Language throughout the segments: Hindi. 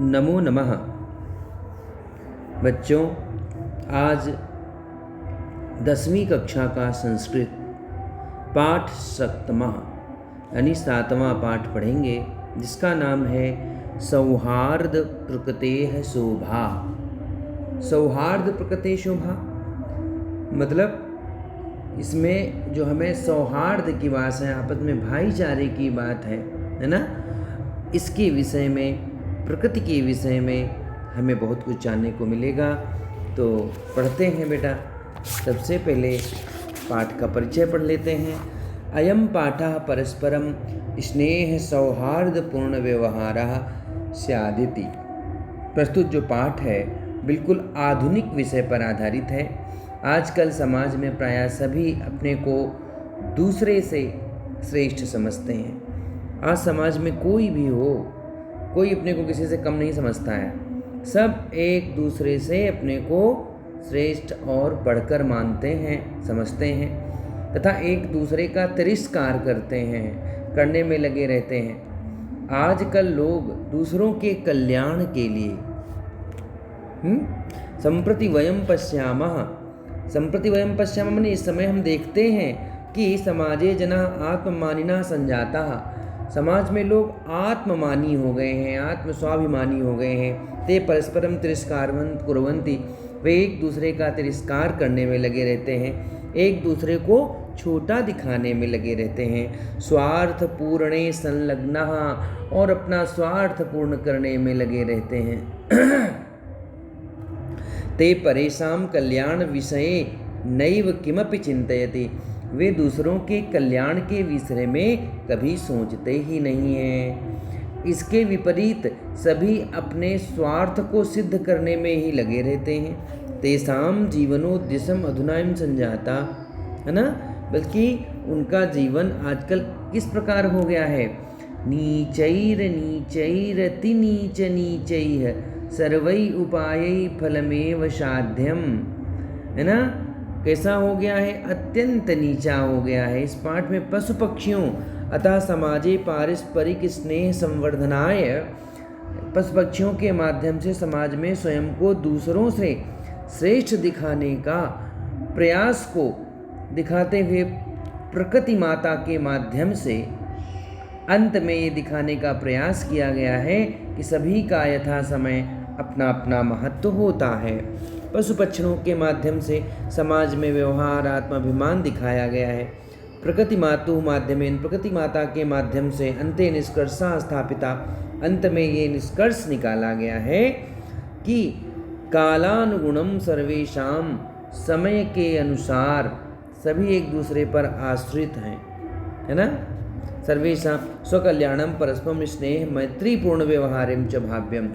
नमो नमः। बच्चों, आज 10वीं कक्षा का संस्कृत पाठ सप्तमा यानी 7वां पाठ पढ़ेंगे, जिसका नाम है सौहार्द प्रकृतेः शोभा। सौहार्द प्रकृतेः शोभा मतलब इसमें जो हमें सौहार्द की बात है, आपस में भाईचारे की बात है ना, इसके विषय में, प्रकृति के विषय में हमें बहुत कुछ जानने को मिलेगा। तो पढ़ते हैं बेटा। सबसे पहले पाठ का परिचय पढ़ लेते हैं। अयम पाठः परस्परम स्नेह सौहार्दपूर्ण व्यवहारः स्यादिति। प्रस्तुत जो पाठ है बिल्कुल आधुनिक विषय पर आधारित है। आजकल समाज में प्रायः सभी अपने को दूसरे से श्रेष्ठ समझते हैं। आज समाज में कोई भी हो, कोई अपने को किसी से कम नहीं समझता है। सब एक दूसरे से अपने को श्रेष्ठ और बढ़कर मानते हैं, समझते हैं तथा एक दूसरे का तिरस्कार करते हैं, करने में लगे रहते हैं। आजकल लोग दूसरों के कल्याण के लिए संप्रति वयम पश्यामः माने इस समय हम देखते हैं कि समाजे जनाः आत्ममानिनः संजाताः। समाज में लोग आत्ममानी हो गए हैं, आत्मस्वाभिमानी हो गए हैं। ते परस्परम तिरस्कारवन् कुर्वन्ति। वे एक दूसरे का तिरस्कार करने में लगे रहते हैं, एक दूसरे को छोटा दिखाने में लगे रहते हैं। स्वार्थ पूर्णे संलग्नः, और अपना स्वार्थ पूर्ण करने में लगे रहते हैं। ते परेषां कल्याण विषये नैव किमपि चिन्तयति। वे दूसरों के कल्याण के विषय में कभी सोचते ही नहीं हैं। इसके विपरीत सभी अपने स्वार्थ को सिद्ध करने में ही लगे रहते हैं। तेषां जीवनोद्देश्यम अधुनायं संजाता, है ना, बल्कि उनका जीवन आजकल किस प्रकार हो गया है? नीचैरति नीच नीचैः सर्वै उपायै फलमेव साध्यम, है ना। कैसा हो गया है? अत्यंत नीचा हो गया है। इस पाठ में पशु पक्षियों अतः समाजे पारस्परिक स्नेह संवर्धनाय, पशु पक्षियों के माध्यम से समाज में स्वयं को दूसरों से श्रेष्ठ दिखाने का प्रयास को दिखाते हुए प्रकृति माता के माध्यम से अंत में ये दिखाने का प्रयास किया गया है कि सभी का यथा समय अपना अपना महत्व होता है। पशु पक्षियों के माध्यम से समाज में व्यवहार, आत्माभिमान दिखाया गया है। प्रकृति मातु माध्यमेन, प्रकृति माता के माध्यम से अन्ते निष्कर्षा स्थापिता, अंत में ये निष्कर्ष निकाला गया है कि कालानुगुणम सर्वेषां, समय के अनुसार सभी एक दूसरे पर आश्रित हैं, है ना। सर्वेषां स्वकल्याणम परस्परम स्नेह मैत्रीपूर्ण व्यवहारम च भाव्यम।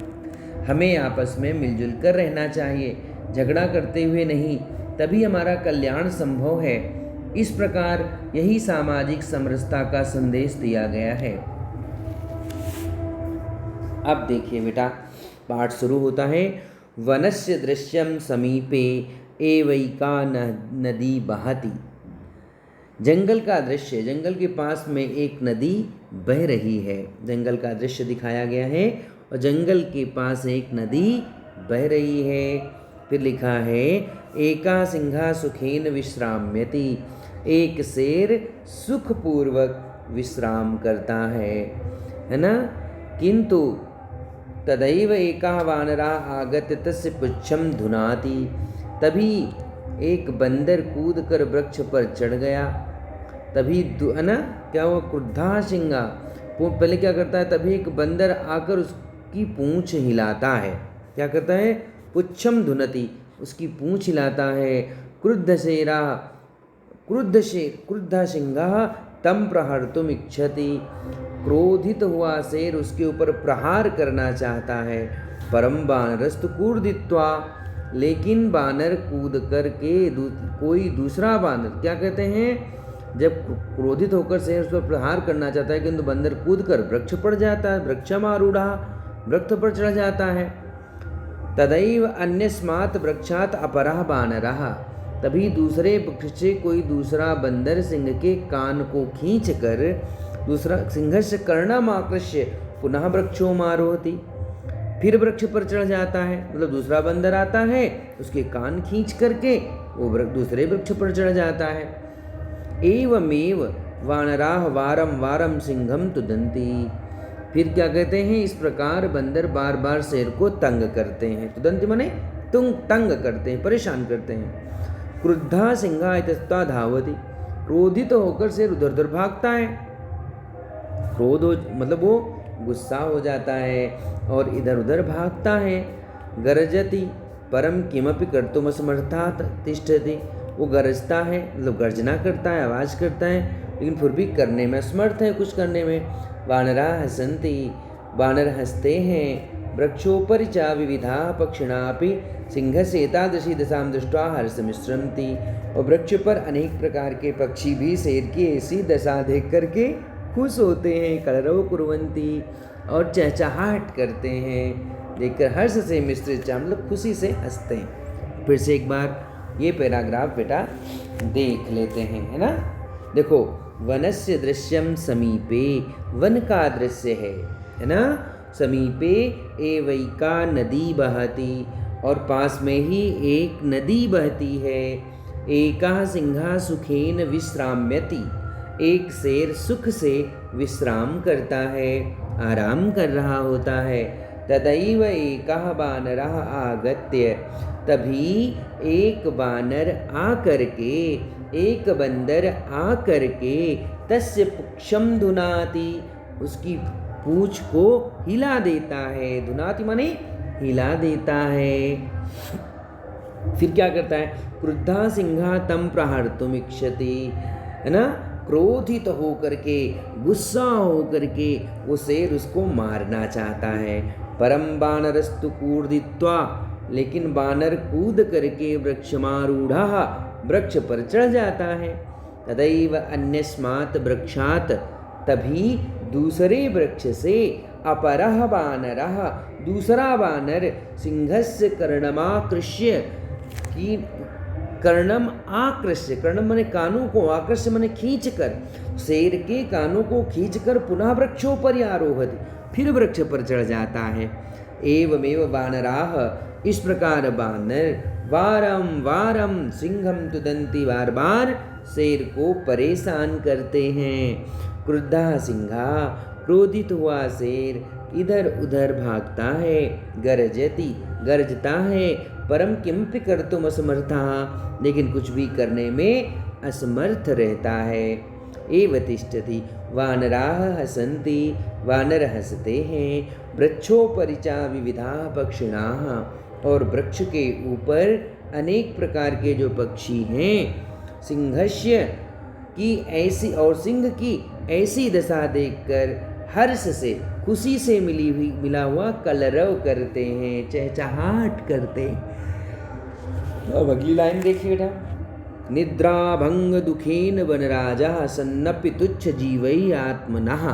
हमें आपस में मिलजुल कर रहना चाहिए, झगड़ा करते हुए नहीं, तभी हमारा कल्याण संभव है। इस प्रकार यही सामाजिक समरसता का संदेश दिया गया है। अब देखिए बेटा, पाठ शुरू होता है। वनस्य दृश्यम समीपे एवैका नदी बहती। जंगल का दृश्य, जंगल के पास में एक नदी बह रही है। जंगल का दृश्य दिखाया गया है और जंगल के पास एक नदी बह रही है। फिर लिखा है एका सिंहा सुखेन विश्राम्यति। एक शेर सुखपूर्वक विश्राम करता है ना। किंतु तदैव एकः वानरः आगत्य तस्य पुच्छं धुनाति। तभी एक बंदर कूद कर वृक्ष पर चढ़ गया। तभी है ना, क्या हुआ? क्रुद्धा सिंहा, पहले क्या करता है? तभी एक बंदर आकर उसकी पूंछ हिलाता है। क्या करता है? पुच्छम धुनति, उसकी पूंछ हिलाता है। क्रुद्ध सिंह तम प्रहर्तुम इच्छति। क्रोधित हुआ शेर उसके ऊपर प्रहार करना चाहता है। परम वानरस्तु कूर्दित्वा, लेकिन बानर कूद कर के कोई दूसरा बानर क्या कहते हैं? जब क्रोधित होकर शेर उस पर प्रहार करना चाहता है, किंतु बंदर कूद कर वृक्ष पर जाता है। वृक्षमारूढ़ा, वृक्ष पर चढ़ जाता है। तदैव अन्यस्मात् वृक्षात् अपरः बानरः। तभी दूसरे वृक्ष से कोई दूसरा बंदर सिंह के कान को खींचकर दूसरा सिंहस्य कर्णम आकृष्य पुनः वृक्षोमारोहति। फिर वृक्ष पर चढ़ जाता है, मतलब दूसरा बंदर आता है, उसके कान खींच करके वो दूसरे वृक्ष पर चढ़ जाता है। एवमेव वानराह वारम वारम सिंहम तुदंती। फिर क्या कहते हैं, इस प्रकार बंदर बार बार शेर को तंग करते हैं। तुदंती माने तंग करते हैं, परेशान करते हैं। क्रुद्धा सिंहा इतस्ता धावती। क्रोधित होकर शेर उधर उधर भागता है। मतलब वो गुस्सा हो जाता है और इधर उधर भागता है। गरजति परम किमपि कर्तुम असमर्थात् तिष्ठति। वो गरजता है, मतलब गर्जना करता है, आवाज़ करता है, लेकिन फिर भी करने में असमर्थ है, कुछ करने में। वानरा हसन्ति। वानर हंसते हैं। वृक्षोपरि च विविधा पक्षिणापि सिंहस्य एतादृशी दशां दृष्ट्वा हर्षमिश्रन्ति। और वृक्ष पर अनेक प्रकार के पक्षी भी शेर की ऐसी दशा देख करके खुश होते हैं। कलरव कुर्वन्ति, और चहचहाहट करते हैं, देखकर हर्ष से मिश्रित, मतलब खुशी से हंसते हैं। फिर से एक बार ये पैराग्राफ बेटा देख लेते हैं, है ना। देखो, वनस्य दृश्यम समीपे, वन का दृश्य है ना। समीपे एवैका नदी बहती, और पास में ही एक नदी बहती है। एका सिंहा सुखेन विश्राम्यति। एक शेर सुख से विश्राम करता है, आराम कर रहा होता है। तदैव एकः बानरः आगत्य। तभी एक बानर आकर के, एक बंदर आकर के, तस्य पुक्षम धुनाति, उसकी पूंछ को हिला देता है। धुनाति माने हिला देता है। फिर क्या करता है, क्रुद्धा सिंहा तम प्रहर्तुमिच्छति, है ना। क्रोधित होकर के, गुस्सा होकर के वो शेर उसको मारना चाहता है। परम बानरस्तु कूर्दित्वा, लेकिन बानर कूद करके वृक्षमारूढ़ा, वृक्ष पर चढ़ जाता है। तदैव अन्यस्मात् वृक्षात्, तभी दूसरे वृक्ष से, अपरः बानरः, दूसरा बानर, सिंहस्य कर्णमाकृष्य, की कर्णम आकृष्य, कर्णम माने कानों को, आकृष्य माने खींच कर, शेर के कानों को खींचकर पुनः वृक्षों पर आरोहति, फिर वृक्ष पर चढ़ जाता है। एवमेव वानराह, इस प्रकार बानर, वारम वारम सिंहम तुदंती, बार बार शेर को परेशान करते हैं। क्रुद्धा सिंहा, क्रोधित हुआ शेर इधर उधर भागता है। गरजति, गरजता है। परम किमपि कर्तुम असमर्था, लेकिन कुछ भी करने में असमर्थ रहता है। एव तिष्ठति वानराः हसन्ति, वानर हंसते हैं। वृक्षोपरिचा विविधा पक्षिणाः, और वृक्ष के ऊपर अनेक प्रकार के जो पक्षी हैं। सिंहस्य की ऐसी, और सिंह की ऐसी दशा देखकर हर्ष से, खुशी से मिला हुआ कलरव करते हैं, चहचहाहट करते हैं। अब अगली लाइन देखिए बेटा, निद्रा भंग दुखेन वनराजा सन्नपि तुच्छ जीवै आत्मनः।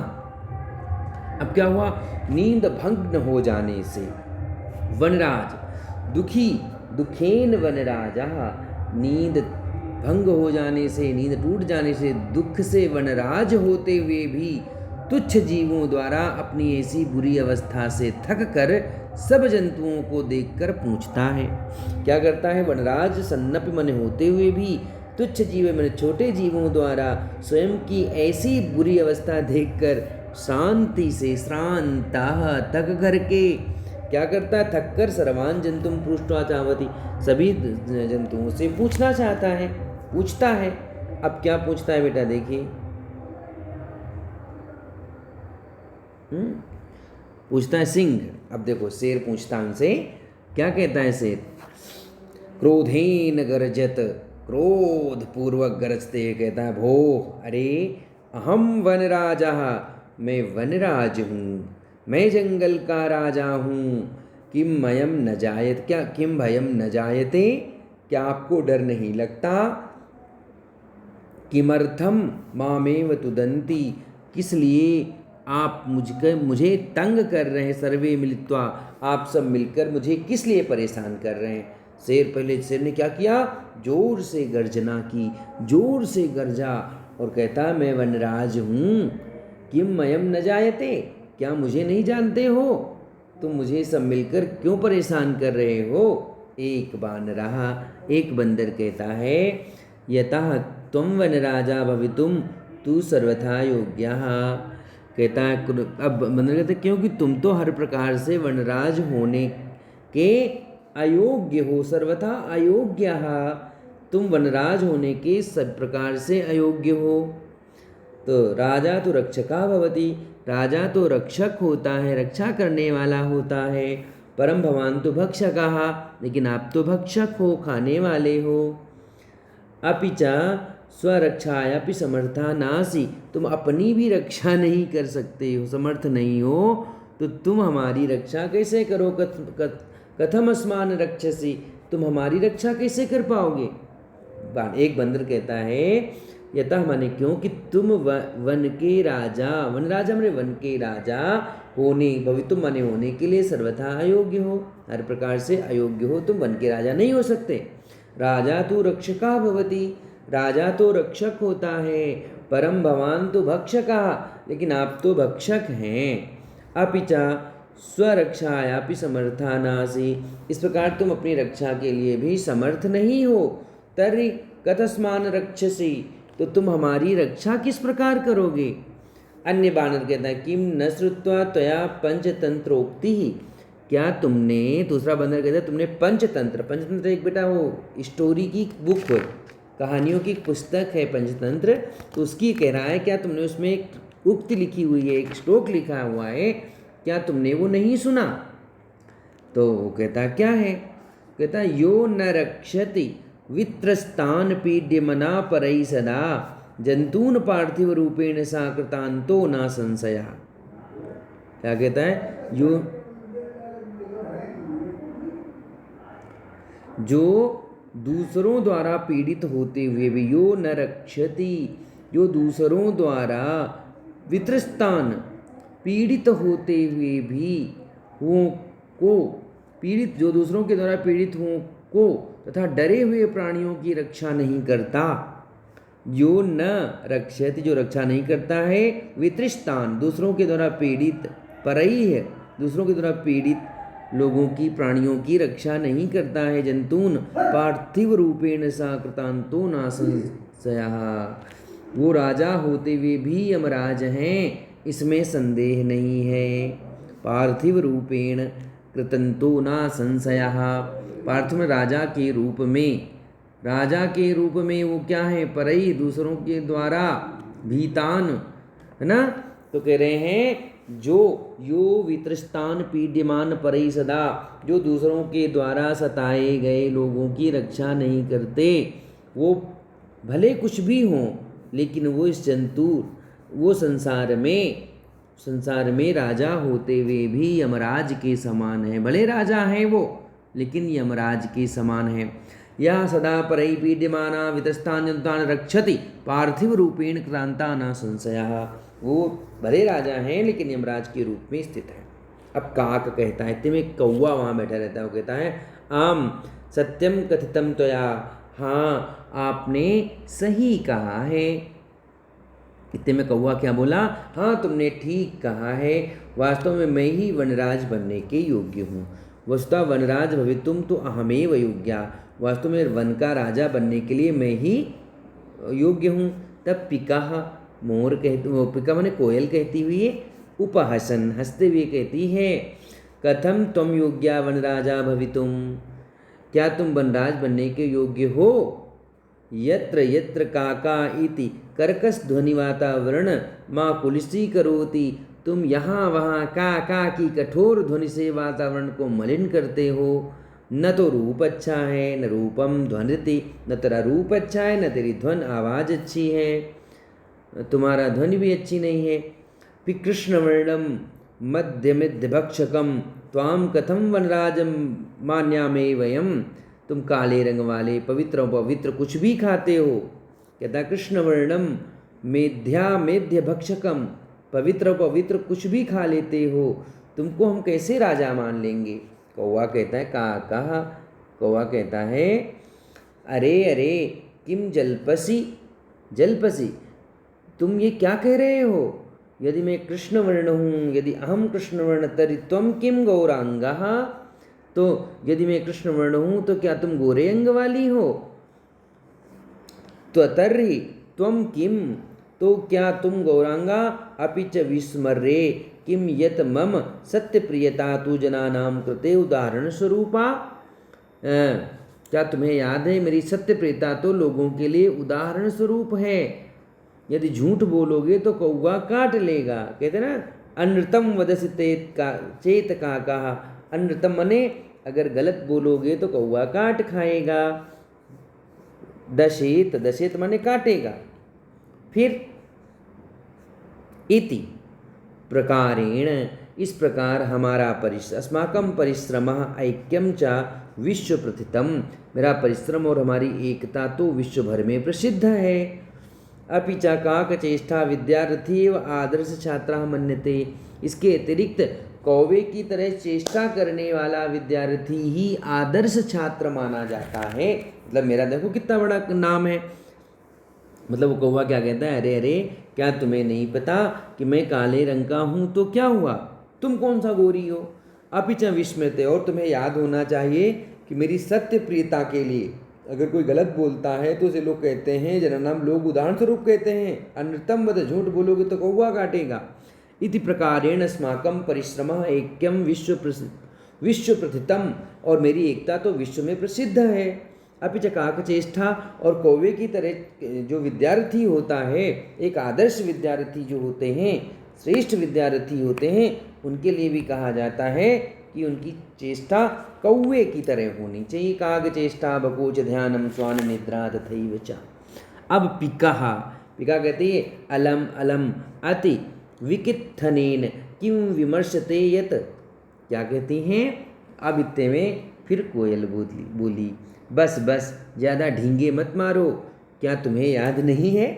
अब क्या हुआ, नींद भंग हो जाने से वनराज दुखी, दुखेन वनराजा, नींद भंग हो जाने से, नींद टूट जाने से, दुख से वनराज होते हुए भी तुच्छ जीवों द्वारा अपनी ऐसी बुरी अवस्था से थक कर सब जंतुओं को देखकर पूछता है। क्या करता है वनराज, सन्नपि मन होते हुए भी, तुच्छ जीव मन छोटे जीवों द्वारा स्वयं की ऐसी बुरी अवस्था देखकर शांति से, श्रांता, थक करके क्या करता है, थक कर सर्वान जंतुम पृष्ट्वा चावती, सभी जंतुओं से पूछना चाहता है, पूछता है। अब क्या पूछता है बेटा, देखिए पूछता है सिंह। अब देखो शेर पूछता है उनसे, क्या कहता है शेर, क्रोधेन गरजत, क्रोध पूर्वक गरजते कहता है, भो, अरे अहम वनराजा, मैं वनराज हूँ, मैं जंगल का राजा हूँ। किम मयम न जायत, क्या किम भयम न जायते, क्या आपको डर नहीं लगता। किमर्थम मामेव तुदंती, किस लिए आप मुझे तंग कर रहे हैं। सर्वे मिलित्वा, आप सब मिलकर मुझे किस लिए परेशान कर रहे हैं। शेर ने क्या किया, जोर से गर्जना की, जोर से गरजा और कहता, मैं वनराज हूँ। किम मयम न जायते, क्या मुझे नहीं जानते हो। तुम मुझे सब मिलकर क्यों परेशान कर रहे हो? एक बंदर कहता है, यतः त्वं वनराजा भवितुम तू सर्वथा योग्यः। कहता है, अब बंदर कहते हैं, क्योंकि तुम तो हर प्रकार से वनराज होने के अयोग्य हो, सर्वथा अयोग्यः, तुम वनराज होने के सब प्रकार से अयोग्य हो। तो राजा तो रक्षका भवति, राजा तो रक्षक होता है, रक्षा करने वाला होता है। परम भवान तो भक्षकः, लेकिन आप तो भक्षक हो, खाने वाले हो। अपि च स्वरक्षायापि समर्था नासि, तुम अपनी भी रक्षा नहीं कर सकते हो, समर्थ नहीं हो, तो तुम हमारी रक्षा कैसे करो? कथम अस्मान रक्षसी, तुम हमारी रक्षा कैसे कर पाओगे? एक बंदर कहता है, यतः माने क्योंकि तुम वन के राजा, वन राजा माने वन के राजा होने, भवितुम माने होने के लिए सर्वथा अयोग्य हो, हर प्रकार से अयोग्य हो, तुम वन के राजा नहीं हो सकते। राजा तो रक्षका भवति, राजा तो रक्षक होता है। परम भवान तो भक्षका, लेकिन आप तो भक्षक हैं। अपि च स्वरक्षायापि समर्था नासि, इस प्रकार तुम अपनी रक्षा के लिए भी समर्थ नहीं हो। तर्हि कथस्मान रक्षसि, तो तुम हमारी रक्षा किस प्रकार करोगे? अन्य बानर कहता है, किम न श्रुत्वा त्वया पंचतंत्रोक्ति, क्या तुमने, दूसरा बंदर कहता है, तुमने पंचतंत्र एक बेटा वो स्टोरी की बुक हो, कहानियों की पुस्तक है पंचतंत्र, तो उसकी कह रहा है, क्या तुमने उसमें एक उक्ति लिखी हुई है, एक श्लोक लिखा हुआ है, क्या तुमने वो नहीं सुना? तो वो कहता क्या है? कहता, यो न रक्षति वित्रस्तान पीड्यमना परई सदा, जंतून पार्थिव रूपेण साकृतांतो ना संशया। क्या कहता है? जो दूसरों द्वारा पीड़ित होते हुए भी, यो न रक्षति, जो दूसरों द्वारा वित्रस्तान पीड़ित होते हुए भी हो को, पीड़ित जो दूसरों के द्वारा पीड़ित हो को तथा डरे हुए प्राणियों की रक्षा नहीं करता, यो न रक्षति, जो रक्षा नहीं करता है, वित्रस्तान दूसरों के द्वारा पीड़ित, परई है दूसरों के द्वारा पीड़ित लोगों की, प्राणियों की रक्षा नहीं करता है। जंतून पार्थिव रूपेण साकृतांतो ना संशयः, वो राजा होते हुए भी यमराज हैं, इसमें संदेह नहीं है। पार्थिव रूपेण कृतंतो ना संशयः, पार्थिव राजा के रूप में, राजा के रूप में वो क्या है? परई, दूसरों के द्वारा, भीतान, है ना? तो कह रहे हैं, जो यो वित्रस्तान पीड्यमान परई सदा, जो दूसरों के द्वारा सताए गए लोगों की रक्षा नहीं करते, वो भले कुछ भी हों, लेकिन वो इस जंतु, वो संसार में राजा होते हुए भी यमराज के समान है। भले राजा हैं वो, लेकिन यमराज के समान है। यह सदा परई पीड्यमाना वितस्तान जंतान रक्षति, पार्थिव रूपेण क्रांता न संशयः, वो भले राजा हैं लेकिन यमराज के रूप में स्थित है। अब काक कहता है, इतने में कौवा वहाँ बैठा रहता है, वो कहता है, आम सत्यम कथितम त्वया, हाँ आपने सही कहा है। इतने में कौवा क्या बोला? हाँ तुमने ठीक कहा है, वास्तव में मैं ही वनराज बनने के योग्य हूँ। वस्तुतः वनराज भवितुम तो अहमेव योग्या, वास्तव में वन का राजा बनने के लिए मैं ही योग्य हूँ। तब पिकाह, मोर कहती, वो पिका माने कोयल कहती हुई उपहसन, हंसते हुए कहती है, कथम त्वं योग्या वनराजा भवितुम, क्या तुम वनराज बनने के योग्य हो? यत्र यत्र काका इति कर्कश ध्वनि वातावरण माँ कुलसी करोति, तुम यहाँ वहाँ का की कठोर ध्वनि से वातावरण को मलिन करते हो। न तो रूप अच्छा है न रूपम ध्वनिति, न तेरा रूप अच्छा है न तेरी ध्वन आवाज़ अच्छी है, तुम्हारा ध्वनि भी अच्छी नहीं है। कृष्णवर्णम मध्यमिध्यभक्षकम त्वाम कथम वनराजम मान्यामे वयम, तुम काले रंग वाले पवित्र पवित्र कुछ भी खाते हो। कहता कृष्णवर्णम मेध्य भक्षकम, पवित्र पवित्र कुछ भी खा लेते हो, तुमको हम कैसे राजा मान लेंगे? कौवा कहता है, कहा कौवा कहता है, अरे अरे किम जल्पसी, तुम ये क्या कह रहे हो? यदि मैं कृष्ण वर्ण हूँ, यदि अहम कृष्ण वर्ण तर्हि त्वं किं गौरांगः, तो यदि मैं कृष्ण वर्ण हूँ तो क्या तुम गोरे अंग वाली हो। त्वतर्हि त्वं किम, तो क्या तुम गौरांगा, अपि च विस्मर्रे किम यत मम सत्यप्रियता तु जनानां कृते उदाहरण स्वरूपा। क्या तुम्हें याद है मेरी सत्यप्रियता तो लोगों के लिए उदाहरण स्वरूप है। यदि झूठ बोलोगे तो कौवा काट लेगा। कहते ना अनृतम वदसि चेत का कहा। अनृतम मने अगर गलत बोलोगे तो कौवा काट खाएगा। दशेत, दशेत माने काटेगा। फिर इति प्रकारेण, इस प्रकार हमारा अस्माकं परिश्रमः ऐक्यं च विश्व प्रथितम, मेरा परिश्रम और हमारी एकता तो विश्व भर में प्रसिद्ध है। अपि च काकचेष्टा विद्यार्थी व आदर्श छात्रः मन्यते, इसके अतिरिक्त कौवे की तरह चेष्टा करने वाला विद्यार्थी ही आदर्श छात्र माना जाता है। मतलब मेरा देखो कितना बड़ा नाम है। मतलब वो कौवा क्या कहता है, अरे अरे क्या तुम्हें नहीं पता कि मैं काले रंग का हूँ तो क्या हुआ, तुम कौन सा गोरी हो। अपि च विस्मृते, और तुम्हें याद होना चाहिए कि मेरी सत्य प्रियता के लिए अगर कोई गलत बोलता है तो उसे लोग कहते हैं, जननाम लोग उदाहरण स्वरूप कहते हैं, अनृतम वद, झूठ बोलोगे तो कौवा काटेगा। इति प्रकारेण अस्माकं परिश्रमः ऐक्यम विश्व प्रथितम, और मेरी एकता तो विश्व में प्रसिद्ध है। अपि च काकचेष्टा, और कौवे की तरह जो विद्यार्थी होता है, एक आदर्श विद्यार्थी जो होते हैं, श्रेष्ठ विद्यार्थी होते हैं, उनके लिए भी कहा जाता है कि उनकी चेष्टा कौवे की तरह होनी चाहिए। काकचेष्टा बकोच ध्यानम स्वान निद्रा तथैव च। अब पिकः, पिका कहती है अलम अलम अति विकित्थनेन किम विमर्शते यत, क्या कहती हैं। अब इतने में फिर कोयल बोली बस बस ज़्यादा ढींगे मत मारो, क्या तुम्हें याद नहीं है।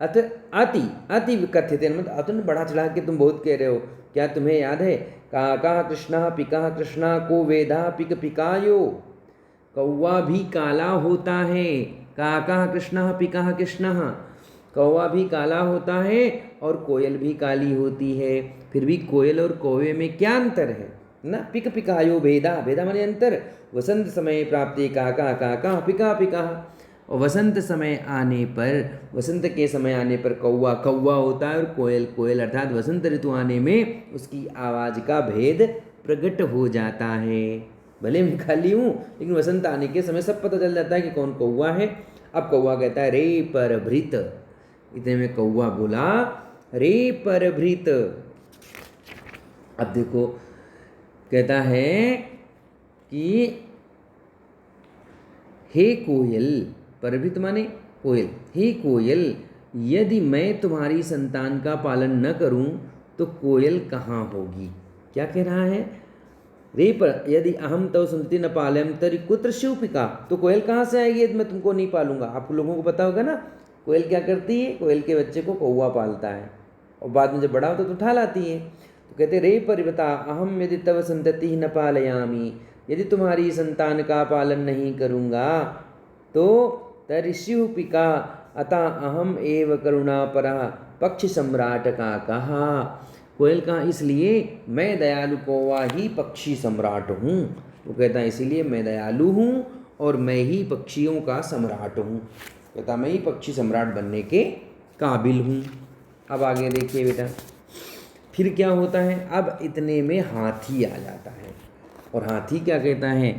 अति अति कथ्यते, मतलब अतुन बढ़ा चढ़ा के तुम बहुत कह रहे हो, क्या तुम्हें याद है। काका कृष्णा पिका कृष्णा को वेदा पिक पिकायो, कौवा भी काला होता है। काका कृष्णा पिका कृष्णा, कौवा भी काला होता है और कोयल भी काली होती है। फिर भी कोयल और कौवे में क्या अंतर है ना। पिक पिकायो भेदा, भेदा माने अंतर। वसंत समय प्राप्ति काका काका पिका पिका, और वसंत समय आने पर, वसंत के समय आने पर कौवा कौवा होता है और कोयल कोयल, अर्थात वसंत ऋतु आने में उसकी आवाज़ का भेद प्रकट हो जाता है। भले मैं खाली हूँ लेकिन वसंत आने के समय सब पता चल जाता है कि कौन कौवा है। अब कौवा कहता है रे परभृत, इतने में कौवा बोला रे परभृत। अब देखो कहता है कि हे कोयल, परभृत माने कोयल, हे कोयल यदि मैं तुम्हारी संतान का पालन न करूं तो कोयल कहाँ होगी। क्या कह रहा है, रे पर यदि अहम तव सुनती न पालयम तरी कुत्र शिवपिका, तो कोयल कहाँ से आएगी यदि मैं तुमको नहीं पालूंगा। आप लोगों को पता होगा ना कोयल क्या करती है, कोयल के बच्चे को कौवा पालता है और बाद में जब बड़ा होता तो उठा लाती है। तो कहते रे परिवता अहम यदि तव संतति न पालयामी, यदि तुम्हारी संतान का पालन नहीं करूँगा तो तरिशिवपिका अतः अहम एव करुणापरः पक्षी सम्राट का कहा। कोयल कहा इसलिए मैं दयालु कौवा ही पक्षी सम्राट हूँ। वो कहता है इसीलिए मैं दयालु हूँ और मैं ही पक्षियों का सम्राट हूँ। कहता मैं ही पक्षी सम्राट बनने के काबिल हूँ। अब आगे देखिए बेटा फिर क्या होता है। अब इतने में हाथी आ जाता है और हाथी क्या कहता है,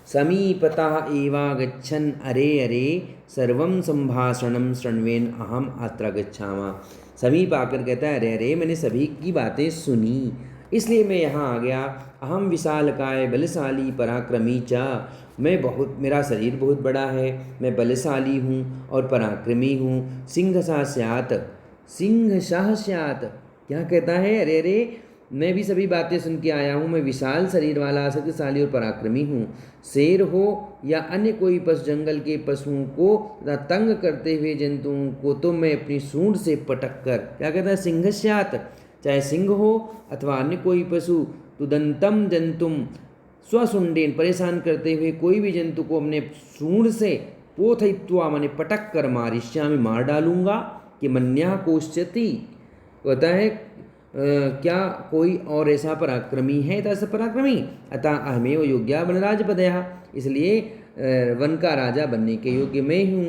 समीपतः एवागच्छन् अरे अरे सर्वं संभाषणं शृण्वेन अहम अत्र गच्छामः। समीप आकर कहता है अरे अरे मैंने सभी की बातें सुनी इसलिए मैं यहाँ आ गया। अहम विशालकाय बलशाली पराक्रमी च, मैं बहुत, मेरा शरीर बहुत बड़ा है, मैं बलशाली हूँ और पराक्रमी हूँ। सिंह सा स्यात्, सिंह शाह स्यात्, क्या कहता है अरे अरे मैं भी सभी बातें सुन के आया हूँ, मैं विशाल शरीर वाला शक्तिशाली और पराक्रमी हूँ। शेर हो या अन्य कोई पशु, जंगल के पशुओं को तंग करते हुए जंतुओं को तो मैं अपनी सूंड से पटक कर, क्या कहता है सिंह स्यात्, चाहे सिंह हो अथवा अन्य कोई पशु, तुदंतम जंतुम स्वसुंडेन, परेशान करते हुए कोई भी जंतु को अपने सूंड से पोथयित्वा माने पटक कर मारिष्यामि, मार डालूंगा। कि मन्या कोश्यति, कहता है क्या कोई और ऐसा पराक्रमी है ऐसा पराक्रमी? अतः अहमेव योग्या वनराज पदया, इसलिए वन का राजा बनने के योग्य मैं हूँ।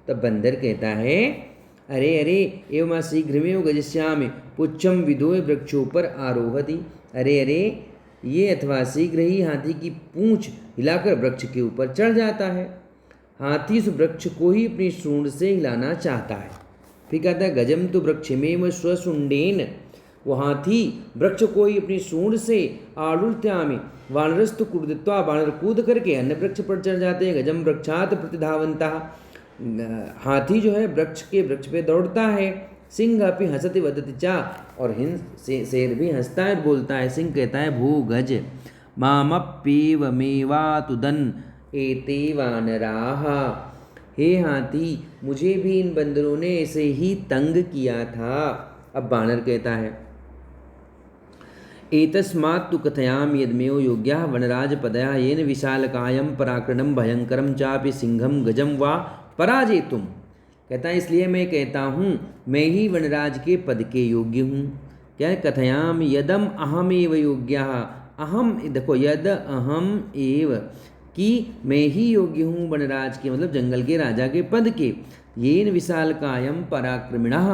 तब बंदर कहता है, अरे अरे एवं शीघ्रमेव गजस्यामि पुच्छम विदोय वृक्षों आरोहति। अरे अरे, ये अथवा शीघ्र ही हाथी की पूंछ हिलाकर वृक्ष के ऊपर चढ़ जाता है। हाथी उस वृक्ष को ही अपनी सूंड से हिलाना चाहता है। फिर कहता है, गजम तो वृक्षमेव स्वशुंडेन, वो हाथी वृक्ष को ही अपनी सूंड से आलुत्यामि वानरस्तु कुर्दित्वा, वानर कूद करके अन्य वृक्ष पर चढ़ जाते हैं। गजम वृक्षात प्रतिधावंता, हाथी जो है वृक्ष पे दौड़ता है। सिंह अपि हंसति वदति चा, और शेर भी हंसता है और बोलता है। सिंह कहता है, भू गज मामप्येव मेवातुदन एते वानराः, हे हाथी मुझे भी इन बंदरों ने ऐसे ही तंग किया था। अब बानर कहता है, एतस्मात् तु कथयामि यद्मेव योग्यः वनराजपदया येन विशालकायं पराक्रमं भयंकरं चापि सिंहं गजं वा पराजेतुम। कहता है, इसलिए मैं कहता हूँ मैं ही वनराज के पद के योग्य हूँ। क्या है? कथयामि यदम अहमेव योग्यः, अहम देखो यद अहम एव, कि मैं ही योग्य हूँ वनराज के, मतलब जंगल के राजा के पद के। येन विशालकायं पराक्रमिणः,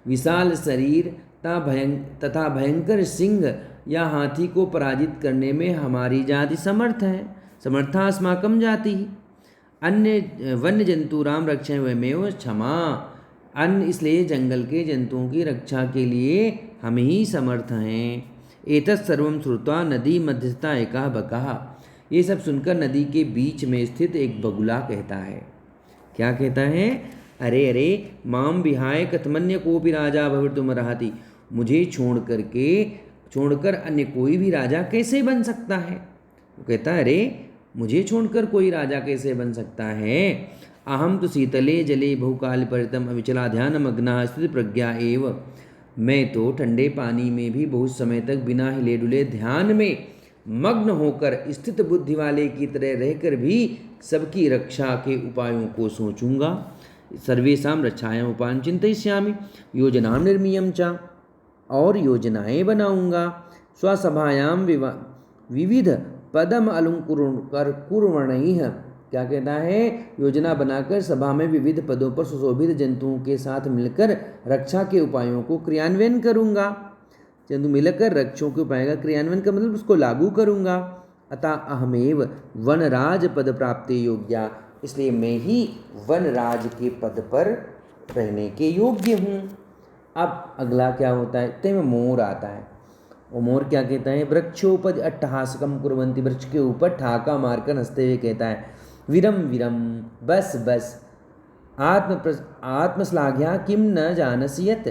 विशाल शरीर तथा भयंकर सिंह या हाथी को पराजित करने में हमारी जाति समर्थ है। समर्था अस्माकं जाति, अन्य वन्य जंतुराम रक्षण वयमेव क्षमा, अन्य इसलिए जंगल के जंतुओं की रक्षा के लिए हम ही समर्थ हैं। एतत् सर्वं श्रुत्वा नदी मध्यस्था एकः बकः, ये सब सुनकर नदी के बीच में स्थित एक बगुला कहता है। क्या कहता है? अरे अरे, माम विहाय कथमन्य कोपि राजा भवितुमर्हति, मुझे छोड़कर अन्य कोई भी राजा कैसे बन सकता है? वो कहता है, अरे मुझे छोड़कर कोई राजा कैसे बन सकता है? अहम तो शीतले जले बहुकाल परितम अविचला ध्यान मग्ना स्थित प्रज्ञा एव, मैं तो ठंडे पानी में भी बहुत समय तक बिना हिले डुले ध्यान में मग्न होकर स्थित बुद्धि वाले की तरह रहकर भी सबकी रक्षा के उपायों को सोचूंगा। सर्वेषां रक्षायां उपायं चिन्तयिष्यामि योजनां निर्मीयं च, और योजनाएं बनाऊंगा। स्वसभायां विविध पदम अलंकुर कुर्वणैः, क्या कहता है? योजना बनाकर सभा में विविध पदों पर सुशोभित जंतुओं के साथ मिलकर रक्षा के उपायों को क्रियान्वयन करूंगा। जंतु मिलकर रक्षों के उपाय का क्रियान्वयन का मतलब उसको लागू करूंगा। अतः अहमेव वनराज पद प्राप्ति योग्या, इसलिए मैं ही वनराज के पद पर रहने के योग्य हूँ। अब अगला क्या होता है? ते में मोर आता है। वो मोर क्या कहता है? वृक्षोपज अट्टहासकम कुर्वन्ति, वृक्ष के ऊपर ठाका मारकर हंसते हुए कहता है, विरम विरम, बस बस, आत्मश्लाघ्या किम न जानसि यत्,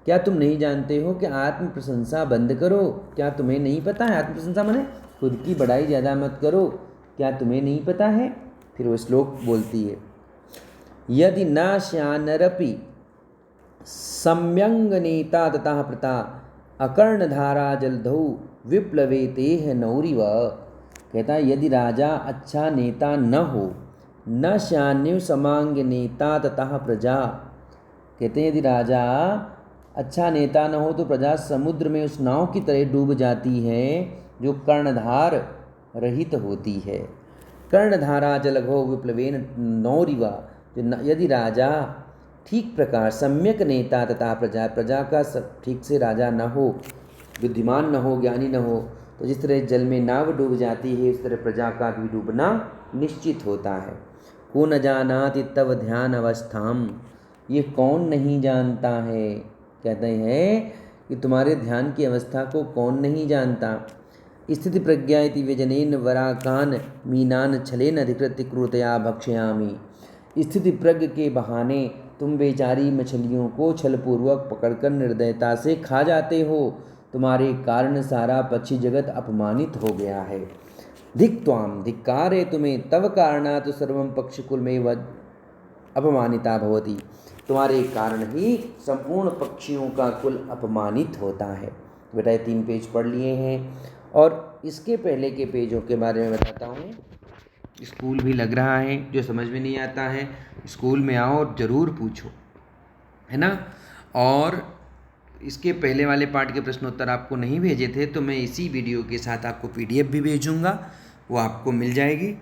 क्या तुम नहीं जानते हो कि आत्म प्रशंसा बंद करो? क्या तुम्हें नहीं पता है? आत्म प्रशंसा माने खुद की बड़ाई ज़्यादा मत करो, क्या तुम्हें नहीं पता है? फिर वो श्लोक बोलती है, यदि न श्यानरपि सम्यंगनेता ततः प्रता अकर्णधारा जलधौ विप्लवे तेह नौरिव। कहता है, यदि राजा अच्छा नेता न हो, न श्यान्यु समांग नेता ततः प्रजा, कहते हैं यदि राजा अच्छा नेता न हो तो प्रजा समुद्र में उस नाव की तरह डूब जाती है जो कर्णधार रहित होती है। कर्णधारा जलघो विप्लवेन नौरिवा, यदि राजा ठीक प्रकार सम्यक नेता तथा प्रजा का ठीक से राजा न हो, बुद्धिमान न हो, ज्ञानी न हो, तो जिस तरह जल में नाव डूब जाती है उस तरह प्रजा का भी डूबना निश्चित होता है। को न जानाति तव ध्यान अवस्थाम, ये कौन नहीं जानता है? कहते हैं कि तुम्हारे ध्यान की अवस्था को कौन नहीं जानता। स्थिति प्रज्ञा इति व्यजनेन वराकान मीनान छलेन अधिकृत्य क्रूरतया भक्षयामि, स्थिति प्रज्ञ के बहाने तुम बेचारी मछलियों को छलपूर्वक पकड़कर निर्दयता से खा जाते हो, तुम्हारे कारण सारा पक्षी जगत अपमानित हो गया है। धिक त्वाम, धिक्कार है तुम्हें, तव कारणात् सर्वं पक्षिकुल में अपमानिता भवति, तुम्हारे कारण ही संपूर्ण पक्षियों का कुल अपमानित होता है। बेटा 3 पेज पढ़ लिए हैं और इसके पहले के पेजों के बारे में बताता हूँ। स्कूल भी लग रहा है, जो समझ में नहीं आता है स्कूल में आओ और ज़रूर पूछो, है ना। और इसके पहले वाले पार्ट के प्रश्नोत्तर आपको नहीं भेजे थे तो मैं इसी वीडियो के साथ आपको PDF भी भेजूँगा, वो आपको मिल जाएगी।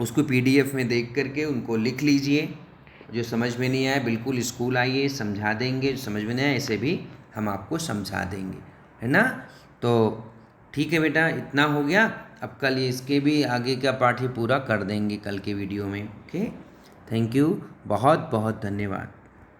उसको PDF में देख करके उनको लिख लीजिए। जो समझ में नहीं आया बिल्कुल स्कूल आइए, समझा देंगे। जो समझ में नहीं आया ऐसे भी हम आपको समझा देंगे, है ना। तो ठीक है बेटा, इतना हो गया। अब कल इसके भी आगे का पाठ ही पूरा कर देंगे कल के वीडियो में। ओके, थैंक यू, बहुत बहुत धन्यवाद।